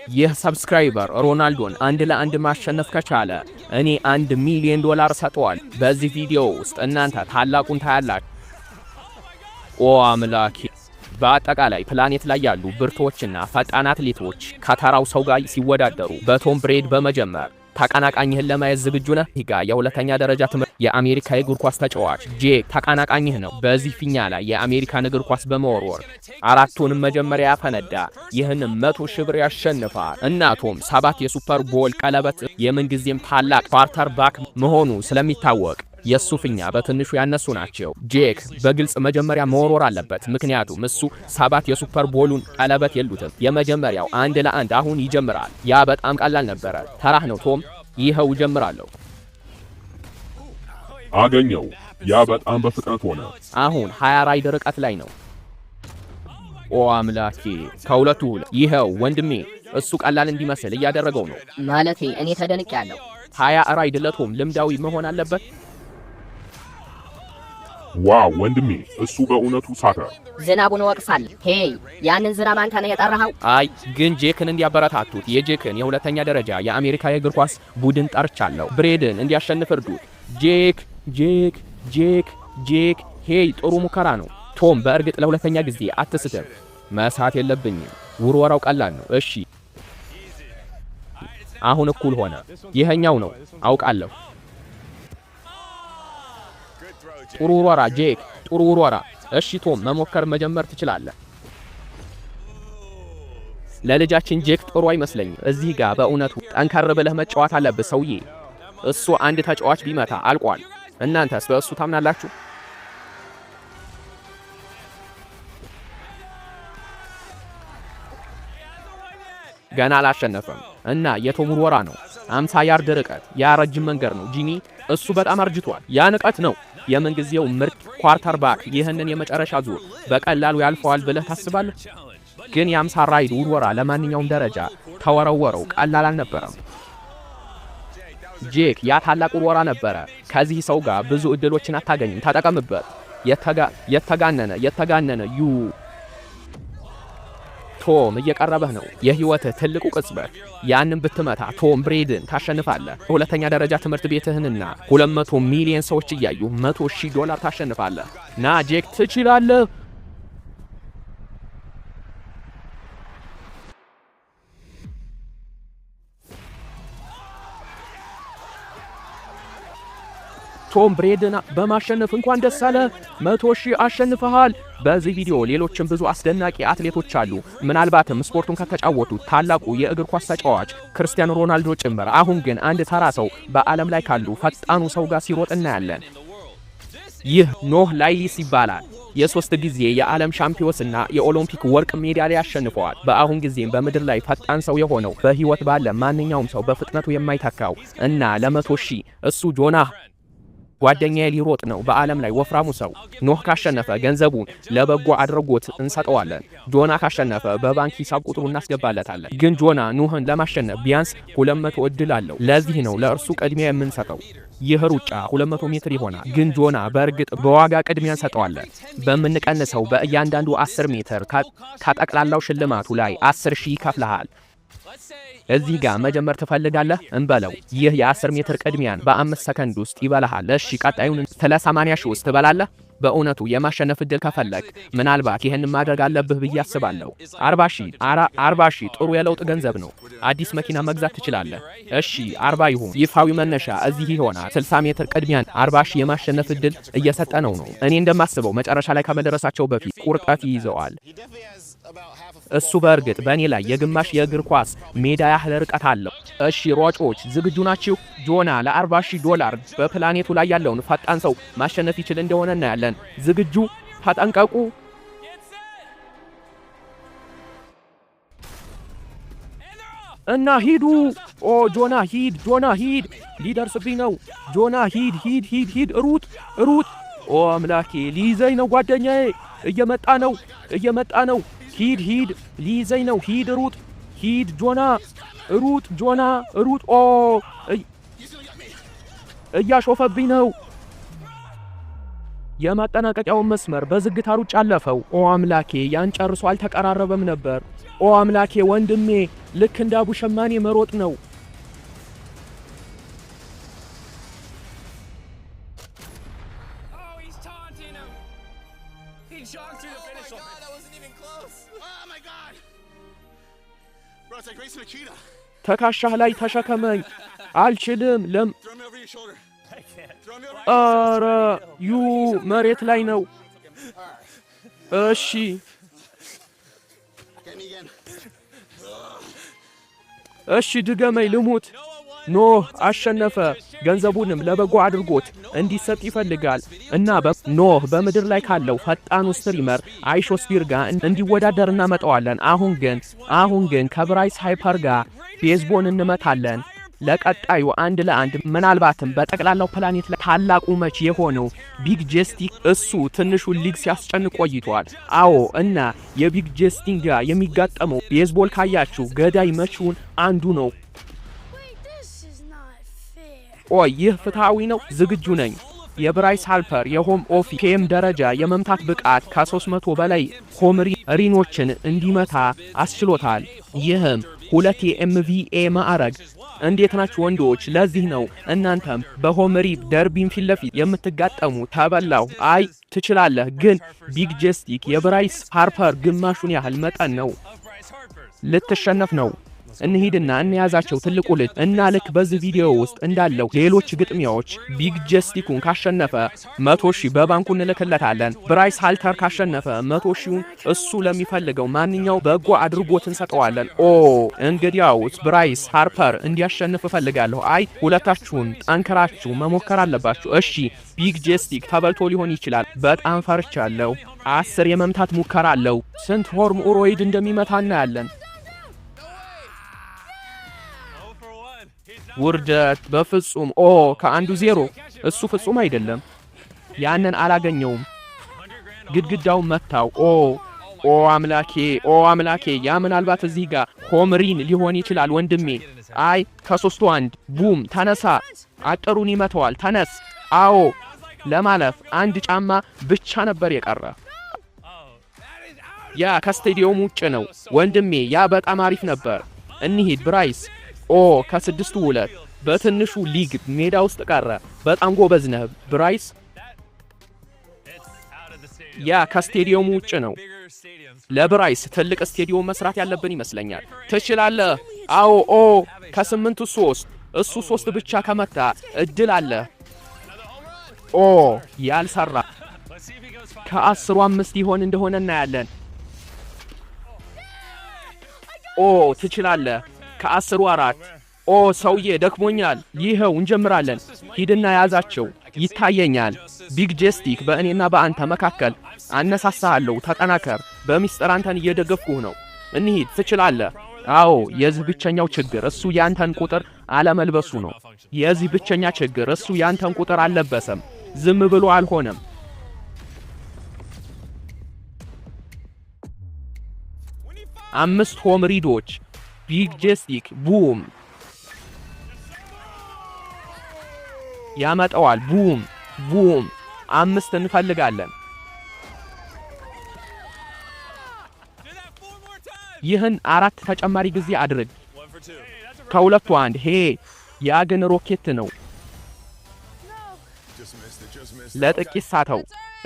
ይህ ሰብስክራይበር ሮናልዶን አንድ ለአንድ ማሸነፍ ከቻለ እኔ $1 ሚሊዮን ሰጠዋል። በዚህ ቪዲዮ ውስጥ እናንተ ታላቁን ታያላችሁ። ኦ አምላኬ! በአጠቃላይ ፕላኔት ላይ ያሉ ብርቶችና ፈጣን አትሌቶች ከተራው ሰው ጋር ሲወዳደሩ በቶም ብሬድ በመጀመር ተቀናቃኝህን ለማየት ዝግጁ ነህ? ይጋ የሁለተኛ ደረጃ ትምህርት የአሜሪካ የእግር ኳስ ተጫዋች ጄክ ተቀናቃኝህ ነው። በዚህ ፊኛ ላይ የአሜሪካን እግር ኳስ በመወርወር አራቱንም መጀመሪያ ያፈነዳ ይህንም 100 ሺህ ብር ያሸንፋል። እናቶም 7 የሱፐር ቦል ቀለበት የምንጊዜም ታላቅ ኳርተር ባክ መሆኑ ስለሚታወቅ የሱ ፊኛ በትንሹ ያነሱ ናቸው። ጄክ በግልጽ መጀመሪያ መወርወር አለበት፣ ምክንያቱም እሱ 7 የሱፐር ቦሉን ቀለበት የሉትም። የመጀመሪያው 1 ለ1 አሁን ይጀምራል። ያ በጣም ቀላል ነበረ። ተራህ ነው ቶም። ይኸው ጀምራለሁ። አገኘው። ያ በጣም በፍጥነት ሆነ። አሁን 20 ራይድ ርቀት ላይ ነው። ኦ አምላኬ! ከሁለቱ ይኸው ወንድሜ፣ እሱ ቀላል እንዲመስል እያደረገው ነው። ማለቴ እኔ ተደንቄያለሁ። 20 ራይድ ለቶም ልምዳዊ መሆን አለበት። ዋው ወንድሜ፣ እሱ በእውነቱ ሳተ። ዝናቡን ወቅሳለሁ። ሄይ ያንን ዝናብ አንተ ነህ የጠራኸው? አይ ግን ጄክን እንዲያበረታቱት የጄክን የሁለተኛ ደረጃ የአሜሪካ የእግር ኳስ ቡድን ጠርቻለሁ። ብሬድን እንዲያሸንፍ እርዱት። ጄክ ጄክ ጄክ ጄክ። ሄይ ጥሩ ሙከራ ነው ቶም። በእርግጥ ለሁለተኛ ጊዜ አትስትም። መሳት የለብኝም። ውርወራው ቀላል ነው። እሺ አሁን እኩል ሆነ። ይሄኛው ነው አውቃለሁ። ጥሩ ውርወራ ጄክ፣ ጥሩ ውርወራ። እሺ ቶም መሞከር መጀመር ትችላለህ። ለልጃችን ጄክ ጥሩ አይመስለኝም። እዚህ ጋር በእውነቱ ጠንከር ብለህ መጫወት አለብህ ሰውዬ። እሱ አንድ ተጫዋች ቢመታ አልቋል። እናንተስ በእሱ ታምናላችሁ? ገና አላሸነፈም እና የቶም ውርወራ ነው 50 ያርድ ርቀት። ያ ረጅም መንገድ ነው ጂኒ። እሱ በጣም አርጅቷል። ያ ንቀት ነው። የምንጊዜው ምርጥ ኳርተር ባክ ይህንን የመጨረሻ ዙር በቀላሉ ያልፈዋል ብለህ ታስባለህ? ግን የ50 ራይድ ውርወራ ለማንኛውም ደረጃ ተወረወረው ቀላል አልነበረም። ጄክ ያ ታላቅ ውርወራ ነበረ። ከዚህ ሰው ጋር ብዙ እድሎችን አታገኝም። ተጠቀምበት። የተጋነነ ዩ ቶም እየቀረበህ ነው። የህይወትህ ትልቁ ቅጽበት። ያንን ብትመታ ቶም ብሬድን ታሸንፋለህ። ሁለተኛ ደረጃ ትምህርት ቤትህንና 200 ሚሊዮን ሰዎች እያዩ $100,000 ታሸንፋለህ። ና ጄክ ትችላለህ። ቶም ብሬድን በማሸነፍ እንኳን ደስ አለ። 100,000 አሸንፈሃል። በዚህ ቪዲዮ ሌሎችም ብዙ አስደናቂ አትሌቶች አሉ። ምናልባትም ስፖርቱን ከተጫወቱ ታላቁ የእግር ኳስ ተጫዋች ክርስቲያኖ ሮናልዶ ጭምር። አሁን ግን አንድ ተራ ሰው በዓለም ላይ ካሉ ፈጣኑ ሰው ጋር ሲሮጥ እናያለን። ይህ ኖህ ላይሊስ ይባላል። የ3 ጊዜ የዓለም ሻምፒዮንና የኦሎምፒክ ወርቅ ሜዳሊያ አሸንፈዋል። በአሁን ጊዜም በምድር ላይ ፈጣን ሰው የሆነው በህይወት ባለ ማንኛውም ሰው በፍጥነቱ የማይተካው እና ለ100,000 እሱ ጆና ጓደኛዬ ሊሮጥ ነው። በዓለም ላይ ወፍራሙ ሰው። ኖህ ካሸነፈ ገንዘቡን ለበጎ አድራጎት እንሰጠዋለን። ጆና ካሸነፈ በባንክ ሂሳብ ቁጥሩ እናስገባለታለን። ግን ጆና ኖህን ለማሸነፍ ቢያንስ 200 እድል አለው። ለዚህ ነው ለእርሱ ቅድሚያ የምንሰጠው። ይህ ሩጫ 200 ሜትር ይሆናል። ግን ጆና በእርግጥ በዋጋ ቅድሚያ እንሰጠዋለን። በምንቀንሰው በእያንዳንዱ 10 ሜትር ከጠቅላላው ሽልማቱ ላይ 10,000 ይከፍልሃል። እዚህ ጋር መጀመር ትፈልጋለህ እንበለው። ይህ የ10 ሜትር ቅድሚያን በ5 ሰከንድ ውስጥ ይበላሃል። እሺ ቀጣዩን ስለ 80,000 ውስጥ ትበላለህ። በእውነቱ የማሸነፍ እድል ከፈለክ ምናልባት ይሄንን ማድረግ አለብህ ብዬ አስባለሁ። 40,000 ጥሩ የለውጥ ገንዘብ ነው። አዲስ መኪና መግዛት ትችላለህ። እሺ 40 ይሁን። ይፋዊ መነሻ እዚህ ይሆናል። 60 ሜትር ቅድሚያን 40,000 የማሸነፍ እድል እየሰጠ ነው። እኔ እንደማስበው መጨረሻ ላይ ከመድረሳቸው በፊት ቁርጠት ይይዘዋል። እሱ በእርግጥ በእኔ ላይ የግማሽ የእግር ኳስ ሜዳ ያህል ርቀት አለው። እሺ ሯጮች ዝግጁ ናችሁ? ጆና ለ$40,000 በፕላኔቱ ላይ ያለውን ፈጣን ሰው ማሸነፍ ይችል እንደሆነ እናያለን። ዝግጁ? ተጠንቀቁ። እና ሂዱ። ኦ ጆና ሂድ፣ ሊደርስብኝ ነው። ጆና ሂድ፣ ሩጥ። ኦ አምላኬ ሊይዘኝ ነው ጓደኛዬ። እየመጣ ነው። ሂድ፣ ሊይዘኝ ነው። ሂድ ጆና፣ ሩጥ። ኦ እያሾፈብኝ ነው። የማጠናቀቂያውን መስመር በዝግታ ሩጫ አለፈው። ኦ አምላኬ፣ ያን ጨርሶ አልተቀራረበም ነበር። ኦ አምላኬ ወንድሜ፣ ልክ እንደ አቡ ሸማኔ መሮጥ ነው። ትከሻህ ላይ ተሸከመኝ። አልችልም። ኧረ መሬት ላይ ነው። እሺ ድገመኝ ልሙት። ኖህ አሸነፈ። ገንዘቡንም ለበጎ አድርጎት እንዲሰጥ ይፈልጋል እና ኖህ በምድር ላይ ካለው ፈጣኑ ስትሪመር አይሾስፒር ጋር እንዲወዳደር እናመጣዋለን። አሁን ግን ከብራይስ ሃይፐር ጋር ቤዝቦን እንመታለን። ለቀጣዩ 1-1 ምናልባትም በጠቅላላው ፕላኔት ላይ ታላቁ መች የሆነው ቢግ ጄስቲክ እሱ ትንሹን ሊግ ሲያስጨንቅ ቆይቷል። አዎ እና የቢግ ጄስቲክ ጋር የሚጋጠመው ቤዝቦል ካያችሁ ገዳይ መቺውን አንዱ ነው። ይህ ፍትሃዊ ነው? ዝግጁ ነኝ። የብራይስ ሃልፐር የሆም ኦፊ ኬም ደረጃ የመምታት ብቃት ከ300 በላይ ሆም ሪኖችን እንዲመታ አስችሎታል። ይህም 2 የኤምቪኤ ማዕረግ። እንዴት ናችሁ ወንዶች? ለዚህ ነው እናንተም በሆም ሪፕ ደርቢን ፊት ለፊት የምትጋጠሙ። ተበላው። አይ ትችላለህ፣ ግን ቢግ ጄስቲክ የብራይስ ሃርፐር ግማሹን ያህል መጠን ነው። ልትሸነፍ ነው። እንሂድና እንያዛቸው ትልቁ ልጅ እና ልክ በዚህ ቪዲዮ ውስጥ እንዳለው ሌሎች ግጥሚያዎች ቢግ ጄስቲኩን ካሸነፈ 100,000 በባንኩ እንልክለታለን። ብራይስ ሃልተር ካሸነፈ 100,000ን እሱ ለሚፈልገው ማንኛው በጎ አድርጎት እንሰጠዋለን። እንግዲያውስ ብራይስ ሃርፐር እንዲያሸንፍ እፈልጋለሁ። አይ ሁለታችሁም ጠንክራችሁ መሞከር አለባችሁ። እሺ ቢግ ጄስቲክ ተበልቶ ሊሆን ይችላል። በጣም ፈርቻለሁ። 10 የመምታት ሙከራ አለው። ስንት ሆርም ኡሮይድ እንደሚመታ እናያለን። ውርደት በፍጹም ከአንዱ 0። እሱ ፍጹም አይደለም። ያንን አላገኘውም። ግድግዳውን መታው። አምላኬ ያ ምናልባት እዚህ ጋር ሆምሪን ሊሆን ይችላል ወንድሜ። አይ ከ3 1 ቡም። ተነሳ። አጥሩን ይመተዋል። ተነስ። ለማለፍ 1 ጫማ ብቻ ነበር የቀረ። ያ ከስቴዲየም ውጭ ነው ወንድሜ። ያ በጣም አሪፍ ነበር። እንሂድ ብራይስ። ከ6 2 በትንሹ ሊግ ሜዳ ውስጥ ቀረ። በጣም ጎበዝ ነህ ብራይስ። ያ ከስቴዲየሙ ውጭ ነው። ለብራይስ ትልቅ ስቴዲየም መስራት ያለብን ይመስለኛል። ትችላለህ። ከ8 3 እሱ 3 ብቻ ከመታ እድል አለ። ያልሰራ ከ10 5 ይሆን እንደሆነ እናያለን። ትችላለህ። ከ10 4 ሰውዬ ደክሞኛል። ይኸው እንጀምራለን። ሂድና ያዛቸው። ይታየኛል ቢግ ጄስቲክ በእኔና በአንተ መካከል አነሳሳለሁ። ተጠናከር። በሚስጥር አንተን እየደገፍኩህ ነው። እንሂድ። ትችላለህ። የዚህ ብቸኛው ችግር እሱ ያንተን ቁጥር አለመልበሱ ነው። የዚህ ብቸኛ ችግር እሱ ያንተን ቁጥር አልለበሰም። ዝም ብሎ አልሆነም። አምስት ሆም ሪዶች ቢግ ጄስቲክ ቡም ያመጣዋል። ቡም ቡም 5 እንፈልጋለን። ይህን 4 ተጨማሪ ጊዜ አድርግ። ከሁለቱ አንድ። ያ ግን ሮኬት ነው። ለጥቂት ሳተው።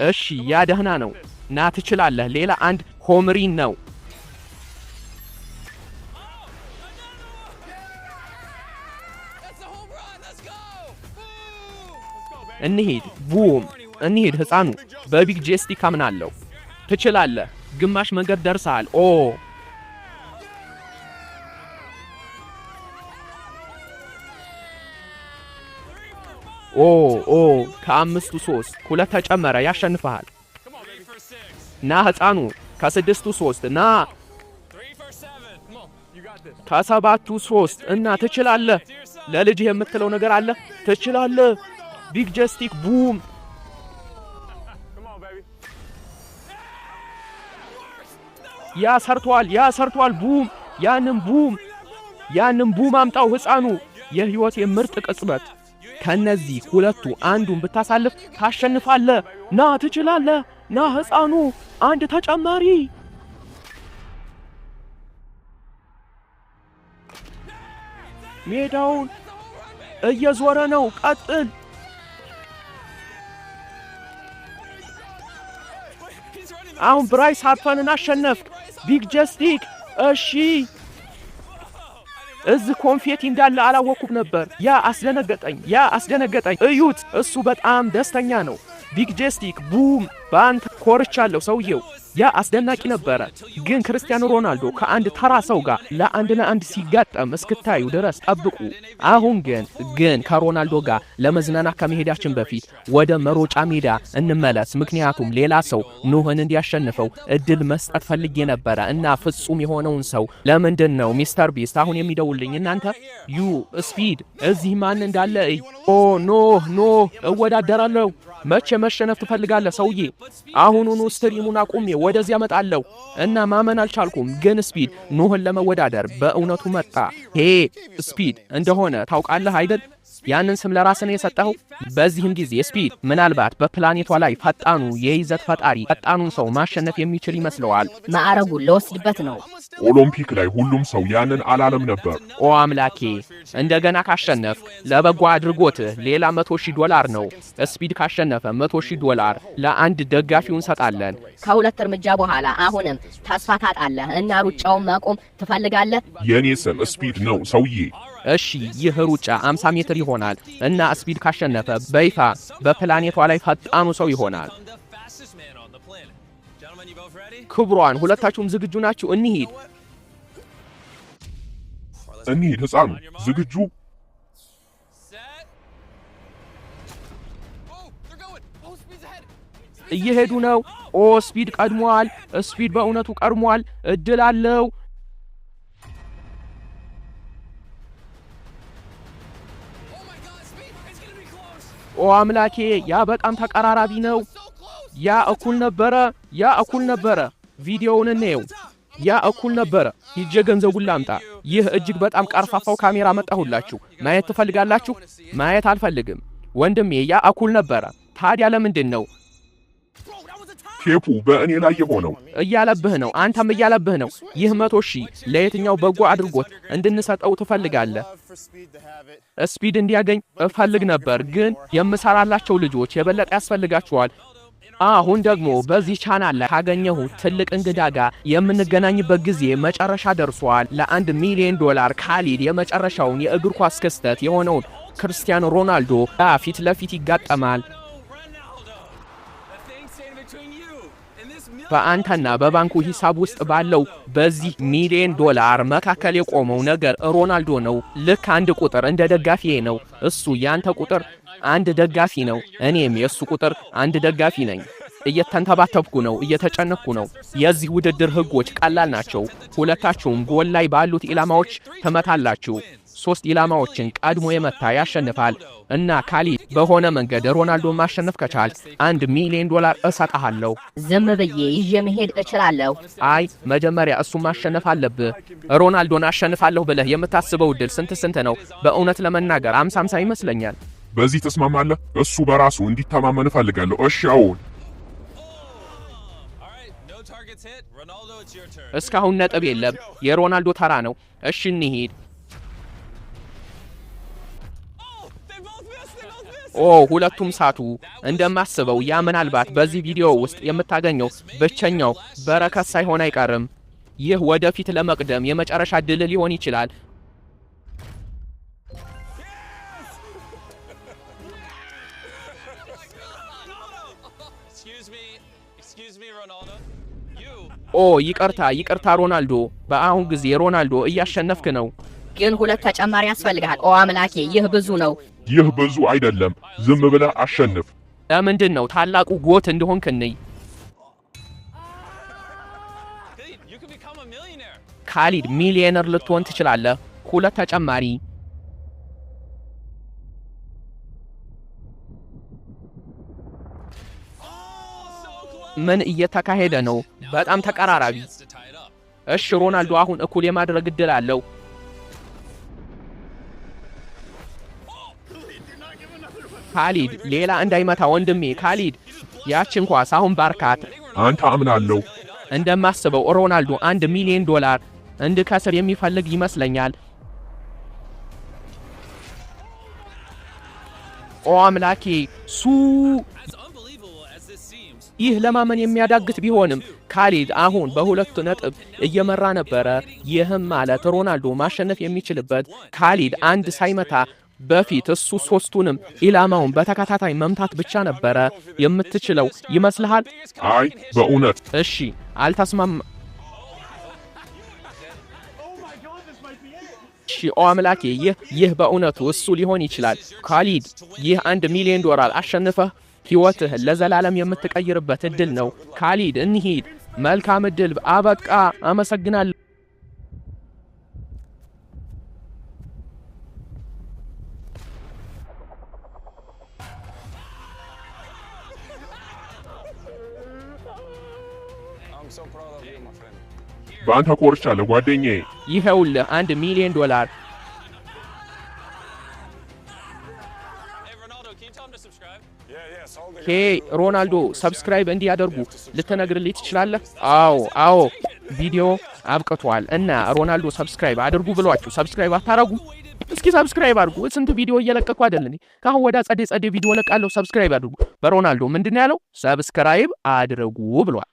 እሺ ያ ደህና ነው። ና ትችላለህ። ሌላ 1 ሆምሪን ነው። እንሂድ። ቡም እንሂድ። ህፃኑ በቢግ ጄስቲክ አምናለሁ። ትችላለህ። ግማሽ መንገድ ደርሰሃል። ከ5 3 2 ተጨመረ። ያሸንፈሃል። ና ህፃኑ ከ6 3 ና ከ7 3 እና ትችላለህ። ለልጅህ የምትለው ነገር አለ። ትችላለህ። ቢግ ጄስቲክ ቡም ያ ሰርቷል። ቡም ያንን ቡም አምጣው ህፃኑ። የህይወት የምርጥ ቅጽበት ከነዚህ ሁለቱ አንዱን ብታሳልፍ ታሸንፋለህ። ና ትችላለህ። ና ሕፃኑ አንድ ተጨማሪ። ሜዳውን እየዞረ ነው። ቀጥል። አሁን ብራይስ ሃርፐንን አሸነፍክ። ቢግ ጀስቲክ። እሺ እዚህ ኮንፌቲ እንዳለ አላወኩም ነበር። ያ አስደነገጠኝ። እዩት፣ እሱ በጣም ደስተኛ ነው። ቢግ ጀስቲክ ቡም። በአንተ ኮርቻለሁ ሰውየው። ያ አስደናቂ ነበረ። ግን ክርስቲያኖ ሮናልዶ ከአንድ ተራ ሰው ጋር ለአንድ ሲጋጠም እስክታዩ ድረስ ጠብቁ። አሁን ግን ከሮናልዶ ጋር ለመዝናናት ከመሄዳችን በፊት ወደ መሮጫ ሜዳ እንመለስ። ምክንያቱም ሌላ ሰው ኑህን እንዲያሸንፈው እድል መስጠት ፈልጌ ነበረ እና ፍጹም የሆነውን ሰው ለምንድን ነው ሚስተር ቢስት አሁን የሚደውልኝ? እናንተ ስፒድ እዚህ ማን እንዳለ ኦ ኖህ እወዳደራለሁ። መቼ መሸነፍ ትፈልጋለህ ሰውዬ? አሁኑኑ ስትሪሙን አቁሜ ወደዚያ መጣለሁ እና ማመን አልቻልኩም። ግን ስፒድ ኑህን ለመወዳደር በእውነቱ መጣ። ሄ ስፒድ እንደሆነ ታውቃለህ አይደል? ያንን ስም ለራስህ ነው የሰጠኸው። በዚህም ጊዜ ስፒድ ምናልባት በፕላኔቷ ላይ ፈጣኑ የይዘት ፈጣሪ ፈጣኑን ሰው ማሸነፍ የሚችል ይመስለዋል። ማዕረጉን ለወስድበት ነው። ኦሎምፒክ ላይ ሁሉም ሰው ያንን አላለም ነበር። ኦ አምላኬ፣ እንደገና ካሸነፍ ለበጎ አድርጎትህ ሌላ $100,000 ነው። ስፒድ ካሸነፈ $100,000 ለአንድ ደጋፊው እንሰጣለን። ከሁለት እርምጃ በኋላ አሁንም ተስፋ ታጣለህ እና ሩጫውን ማቆም ትፈልጋለህ። የኔ ስም ስፒድ ነው ሰውዬ። እሺ ይህ ሩጫ 50 ሜትር ይሆናል እና ስፒድ ካሸነፈ በይፋ በፕላኔቷ ላይ ፈጣኑ ሰው ይሆናል። ክብሯን፣ ሁለታችሁም ዝግጁ ናችሁ? እንሂድ። ሕፃኑ ዝግጁ? እየሄዱ ነው። ኦ ስፒድ ቀድሟል። ስፒድ በእውነቱ ቀድሟል። እድል አለው። ኦ አምላኬ፣ ያ በጣም ተቀራራቢ ነው። ያ እኩል ነበረ። ቪዲዮውን እንየው። ያ እኩል ነበረ። ሂጄ ገንዘቡን ላምጣ። ይህ እጅግ በጣም ቀርፋፋው ካሜራ መጣሁላችሁ። ማየት ትፈልጋላችሁ? ማየት አልፈልግም ወንድሜ። ያ እኩል ነበረ። ታዲያ ለምንድን ነው ቴፑ በእኔ ላይ የሆነው? እያለብህ ነው። አንተም እያለብህ ነው። ይህ 100,000 ለየትኛው በጎ አድርጎት እንድንሰጠው ትፈልጋለህ? ስፒድ እንዲያገኝ እፈልግ ነበር፣ ግን የምሰራላቸው ልጆች የበለጠ ያስፈልጋቸዋል። አሁን ደግሞ በዚህ ቻናል ላይ ካገኘሁ ትልቅ እንግዳ ጋር የምንገናኝበት ጊዜ መጨረሻ ደርሷል። $1 ሚሊዮን ካሊድ የመጨረሻውን የእግር ኳስ ክስተት የሆነውን ክርስቲያኖ ሮናልዶ ፊት ለፊት ይጋጠማል። በአንተና በባንኩ ሂሳብ ውስጥ ባለው በዚህ $1 ሚሊዮን መካከል የቆመው ነገር ሮናልዶ ነው። ልክ አንድ ቁጥር እንደ ደጋፊዬ ነው። እሱ ያንተ ቁጥር አንድ ደጋፊ ነው። እኔም የእሱ ቁጥር አንድ ደጋፊ ነኝ። እየተንተባተብኩ ነው፣ እየተጨነኩ ነው። የዚህ ውድድር ህጎች ቀላል ናቸው። ሁለታችሁም ጎል ላይ ባሉት ኢላማዎች ትመታላችሁ። 3 ኢላማዎችን ቀድሞ የመታ ያሸንፋል። እና ካሊድ በሆነ መንገድ ሮናልዶ ማሸነፍ ከቻል $1 ሚሊዮን እሰጥሃለሁ። ዝም ብዬ ይዤ መሄድ እችላለሁ? አይ መጀመሪያ እሱ ማሸነፍ አለብህ። ሮናልዶን አሸንፋለሁ ብለህ የምታስበው ድል ስንት ነው? በእውነት ለመናገር 50-50 ይመስለኛል። በዚህ ተስማማለህ? እሱ በራሱ እንዲተማመን እፈልጋለሁ። እሺ አሁን እስካሁን ነጥብ የለም። የሮናልዶ ተራ ነው። እሺ እንሂድ። ኦ ሁለቱም ሳቱ። እንደማስበው ያ ምናልባት በዚህ ቪዲዮ ውስጥ የምታገኘው ብቸኛው በረከት ሳይሆን አይቀርም። ይህ ወደፊት ለመቅደም የመጨረሻ ድል ሊሆን ይችላል። ኦ ይቅርታ ሮናልዶ። በአሁን ጊዜ ሮናልዶ እያሸነፍክ ነው። ግን 2 ተጨማሪ ያስፈልጋል። ኦ አምላኬ፣ ይህ ብዙ ነው። ይህ ብዙ አይደለም። ዝም ብለህ አሸንፍ። ለምንድን ነው ታላቁ ጎት እንደሆንክ ነኝ። ካሊድ ሚሊዮነር ልትሆን ትችላለህ። 2 ተጨማሪ። ምን እየተካሄደ ነው? በጣም ተቀራራቢ። እሺ ሮናልዶ አሁን እኩል የማድረግ እድል አለው። ካሊድ ሌላ እንዳይመታ ወንድሜ ካሊድ ያችን ኳስ አሁን ባርካት። አንተ አምናለሁ እንደማስበው ሮናልዶ $1 ሚሊዮን እንድከስር የሚፈልግ ይመስለኛል። ኦ አምላኬ ይህ ለማመን የሚያዳግት ቢሆንም ካሊድ አሁን በ2 ነጥብ እየመራ ነበረ። ይህም ማለት ሮናልዶ ማሸነፍ የሚችልበት ካሊድ አንድ ሳይመታ በፊት እሱ 3ቱንም ኢላማውን በተከታታይ መምታት ብቻ ነበረ የምትችለው ይመስልሃል? አይ በእውነት እሺ አልተስማማ ኦ አምላኬ ይህ በእውነቱ እሱ ሊሆን ይችላል። ካሊድ ይህ $1 ሚሊዮን አሸንፈህ ሕይወትህን ለዘላለም የምትቀይርበት እድል ነው። ካሊድ እንሂድ። መልካም እድል። አበቃ። አመሰግናለሁ። በአንተ ኮርቻለሁ ጓደኛዬ። ይኸውልህ $1 ሚሊዮን። ሄይ ሮናልዶ ሰብስክራይብ እንዲያደርጉ ልትነግርልኝ ትችላለህ? አዎ ቪዲዮ አብቅቷል እና ሮናልዶ ሰብስክራይብ አድርጉ ብሏችሁ ሰብስክራይብ አታረጉ? እስኪ ሰብስክራይብ አድርጉ። ስንት ቪዲዮ እየለቀቁ አይደል እንዴ? ካሁን ወደ ጸዴ ቪዲዮ ለቃለሁ። ሰብስክራይብ አድርጉ። በሮናልዶ ምንድነው ያለው? ሰብስክራይብ አድርጉ ብሏል።